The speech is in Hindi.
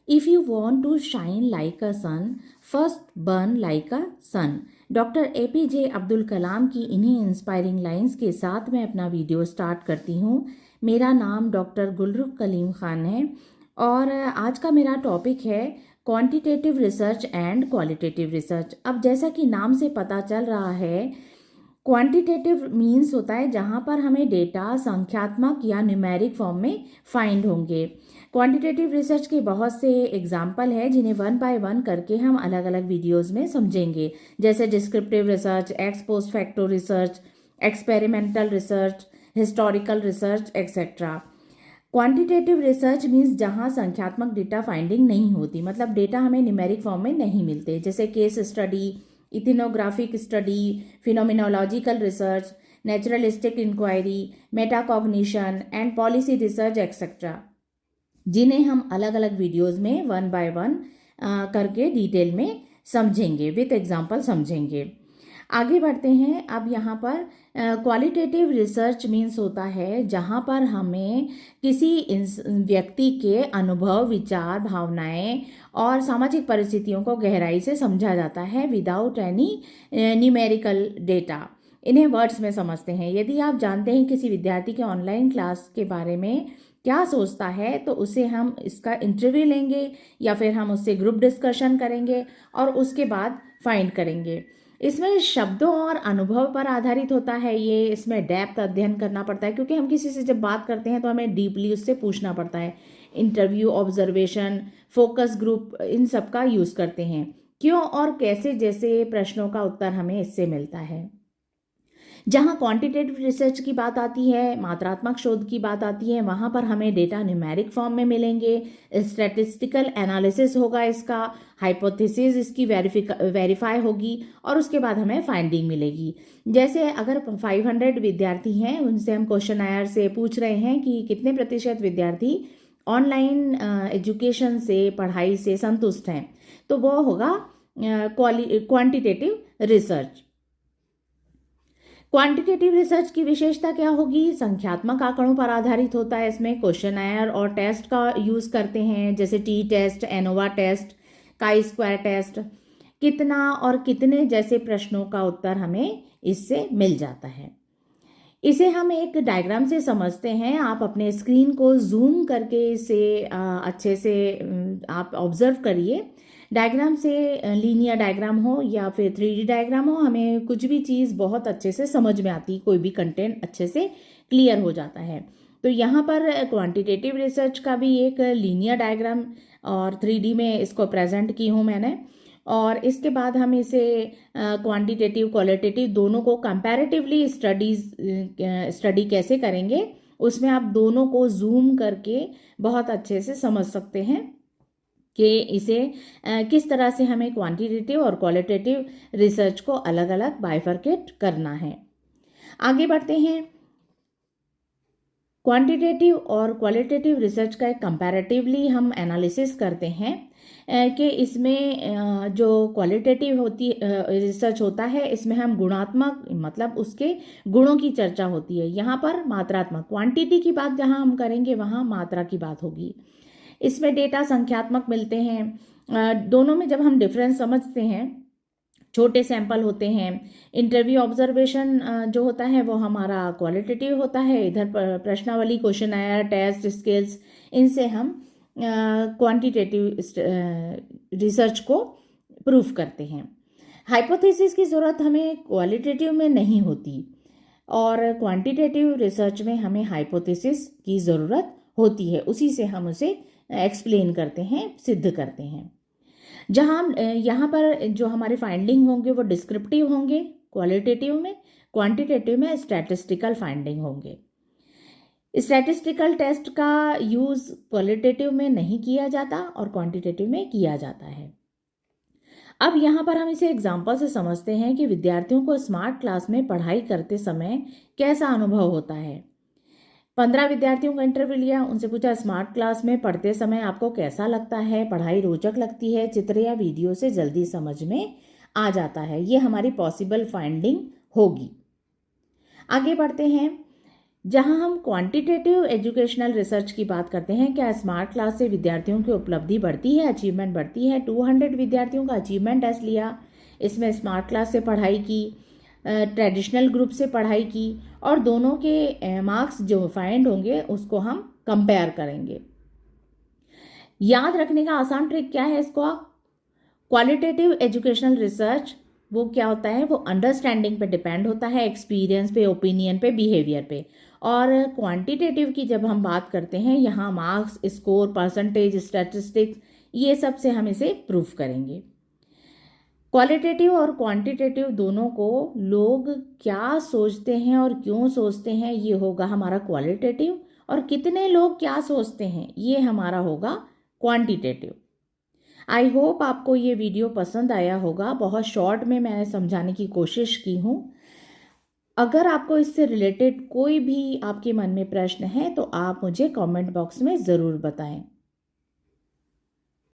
If you want to shine like a sun, first burn like a sun. Doctor APJ Abdul Kalam की इन्हीं इंस्पायरिंग लाइंस के साथ मैं अपना वीडियो स्टार्ट करती हूँ। मेरा नाम डॉक्टर गुलरुख कलीम ख़ान है और आज का मेरा टॉपिक है quantitative research and qualitative research. अब जैसा कि नाम से पता चल रहा है, क्वांटिटेटिव मीन्स होता है जहाँ पर हमें डेटा संख्यात्मक या न्यूमेरिक फॉर्म में फाइंड होंगे। क्वांटिटेटिव रिसर्च के बहुत से एग्जाम्पल है जिन्हें वन बाय वन करके हम अलग अलग वीडियोस में समझेंगे, जैसे descriptive research, x post facto research, experimental research, historical research etcetera. Quantitative research means जहाँ संख्यात्मक डेटा फाइंडिंग नहीं होती, मतलब डेटा हमें न्यूमेरिक फॉर्म में नहीं मिलते, जैसे case study, ethnographic study, phenomenological research, naturalistic inquiry, metacognition and policy research etcetera, जिन्हें हम अलग अलग वीडियोस में वन बाय वन करके डिटेल में समझेंगे, विथ एग्जांपल समझेंगे। आगे बढ़ते हैं। अब यहाँ पर क्वालिटेटिव रिसर्च मीन्स होता है जहाँ पर हमें किसी व्यक्ति के अनुभव, विचार, भावनाएं और सामाजिक परिस्थितियों को गहराई से समझा जाता है विदाउट एनी न्यूमेरिकल डेटा। इन्हें वर्ड्स में समझते हैं। यदि आप जानते हैं किसी विद्यार्थी के ऑनलाइन क्लास के बारे में क्या सोचता है, तो उसे हम इसका इंटरव्यू लेंगे या फिर हम उससे ग्रुप डिस्कशन करेंगे और उसके बाद फाइंड करेंगे। इसमें शब्दों और अनुभव पर आधारित होता है ये। इसमें डेप्थ अध्ययन करना पड़ता है, क्योंकि हम किसी से जब बात करते हैं तो हमें डीपली उससे पूछना पड़ता है। इंटरव्यू, ऑब्जर्वेशन, फोकस ग्रुप, इन सब का यूज़ करते हैं। क्यों और कैसे जैसे प्रश्नों का उत्तर हमें इससे मिलता है। जहाँ क्वांटिटेटिव रिसर्च की बात आती है, मात्रात्मक शोध की बात आती है, वहाँ पर हमें डेटा न्यूमेरिक फॉर्म में मिलेंगे, स्टैटिस्टिकल एनालिसिस होगा इसका, हाइपोथेसिस इसकी वेरीफाई होगी और उसके बाद हमें फाइंडिंग मिलेगी। जैसे अगर 500 विद्यार्थी हैं, उनसे हम क्वेश्चनायर से पूछ रहे हैं कि कितने प्रतिशत विद्यार्थी ऑनलाइन एजुकेशन से, पढ़ाई से संतुष्ट हैं, तो वो होगा क्वांटिटेटिव रिसर्च। क्वांटिटेटिव रिसर्च की विशेषता क्या होगी? संख्यात्मक आंकड़ों पर आधारित होता है। इसमें क्वेश्चनायर और टेस्ट का यूज़ करते हैं, जैसे T test, ANOVA test, chi square test. कितना और कितने जैसे प्रश्नों का उत्तर हमें इससे मिल जाता है। इसे हम एक डायग्राम से समझते हैं। आप अपने स्क्रीन को जूम करके इसे अच्छे से आप ऑब्जर्व करिए। डायग्राम से लीनियर डायग्राम हो या फिर 3D डायग्राम हो, हमें कुछ भी चीज़ बहुत अच्छे से समझ में आती, कोई भी कंटेंट अच्छे से क्लियर हो जाता है। तो यहाँ पर क्वांटिटेटिव रिसर्च का भी एक लीनियर डायग्राम और 3D में इसको प्रेजेंट की हूँ मैंने। और इसके बाद हम इसे क्वांटिटेटिव, क्वालिटेटिव दोनों को कंपैरेटिवली स्टडी कैसे करेंगे, उसमें आप दोनों को जूम करके बहुत अच्छे से समझ सकते हैं कि इसे किस तरह से हमें क्वांटिटेटिव और क्वालिटेटिव रिसर्च को अलग अलग बाइफरकेट करना है। आगे बढ़ते हैं। क्वांटिटेटिव और क्वालिटेटिव रिसर्च का एक कंपैरेटिवली हम एनालिसिस करते हैं कि इसमें जो क्वालिटेटिव होती रिसर्च होता है, इसमें हम गुणात्मक, मतलब उसके गुणों की चर्चा होती है। यहाँ पर मात्रात्मक, क्वांटिटी की बात जहाँ हम करेंगे वहाँ मात्रा की बात होगी। इसमें डेटा संख्यात्मक मिलते हैं। दोनों में जब हम डिफरेंस समझते हैं, छोटे सैंपल होते हैं। इंटरव्यू ऑब्जर्वेशन जो होता है वो हमारा क्वालिटेटिव होता है। इधर प्रश्नावली, क्वेश्चनायर, टेस्ट, स्किल्स, इनसे हम क्वांटिटेटिव रिसर्च को प्रूफ करते हैं। हाइपोथेसिस की ज़रूरत हमें क्वालिटेटिव में नहीं होती और क्वांटिटेटिव रिसर्च में हमें हाइपोथेसिस की ज़रूरत होती है। उसी से हम उसे एक्सप्लेन करते हैं, सिद्ध करते हैं। जहाँ यहाँ पर जो हमारे फाइंडिंग होंगे वो डिस्क्रिप्टिव होंगे क्वालिटेटिव में, क्वांटिटेटिव में स्टैटिस्टिकल फाइंडिंग होंगे। स्टैटिस्टिकल टेस्ट का यूज़ क्वालिटेटिव में नहीं किया जाता और क्वांटिटेटिव में किया जाता है। अब यहाँ पर हम इसे एग्जाम्पल से समझते हैं कि विद्यार्थियों को स्मार्ट क्लास में पढ़ाई करते समय कैसा अनुभव होता है। 15 विद्यार्थियों का इंटरव्यू लिया, उनसे पूछा स्मार्ट क्लास में पढ़ते समय आपको कैसा लगता है, पढ़ाई रोचक लगती है, चित्र या वीडियो से जल्दी समझ में आ जाता है। ये हमारी पॉसिबल फाइंडिंग होगी। आगे बढ़ते हैं। जहां हम क्वांटिटेटिव एजुकेशनल रिसर्च की बात करते हैं, क्या स्मार्ट क्लास से विद्यार्थियों की उपलब्धि बढ़ती है, अचीवमेंट बढ़ती है। 200 विद्यार्थियों का अचीवमेंट टेस्ट लिया, इसमें स्मार्ट क्लास से पढ़ाई की, ट्रेडिशनल ग्रुप से पढ़ाई की, और दोनों के मार्क्स जो फाइंड होंगे उसको हम कंपेयर करेंगे। याद रखने का आसान ट्रिक क्या है इसको आप, क्वालिटेटिव एजुकेशनल रिसर्च वो क्या होता है, वो अंडरस्टैंडिंग पे डिपेंड होता है, एक्सपीरियंस पे, ओपिनियन पे, बिहेवियर पे। और क्वांटिटेटिव की जब हम बात करते हैं, यहाँ मार्क्स, स्कोर, परसेंटेज, स्टैटिस्टिक्स, ये सब से हम इसे प्रूफ करेंगे। क्वालिटेटिव और क्वांटिटेटिव दोनों को लोग क्या सोचते हैं और क्यों सोचते हैं, ये होगा हमारा क्वालिटेटिव, और कितने लोग क्या सोचते हैं, ये हमारा होगा क्वांटिटेटिव। आई होप आपको ये वीडियो पसंद आया होगा। बहुत शॉर्ट में मैंने समझाने की कोशिश की हूँ। अगर आपको इससे रिलेटेड कोई भी आपके मन में प्रश्न है तो आप मुझे कमेंट बॉक्स में ज़रूर बताएं।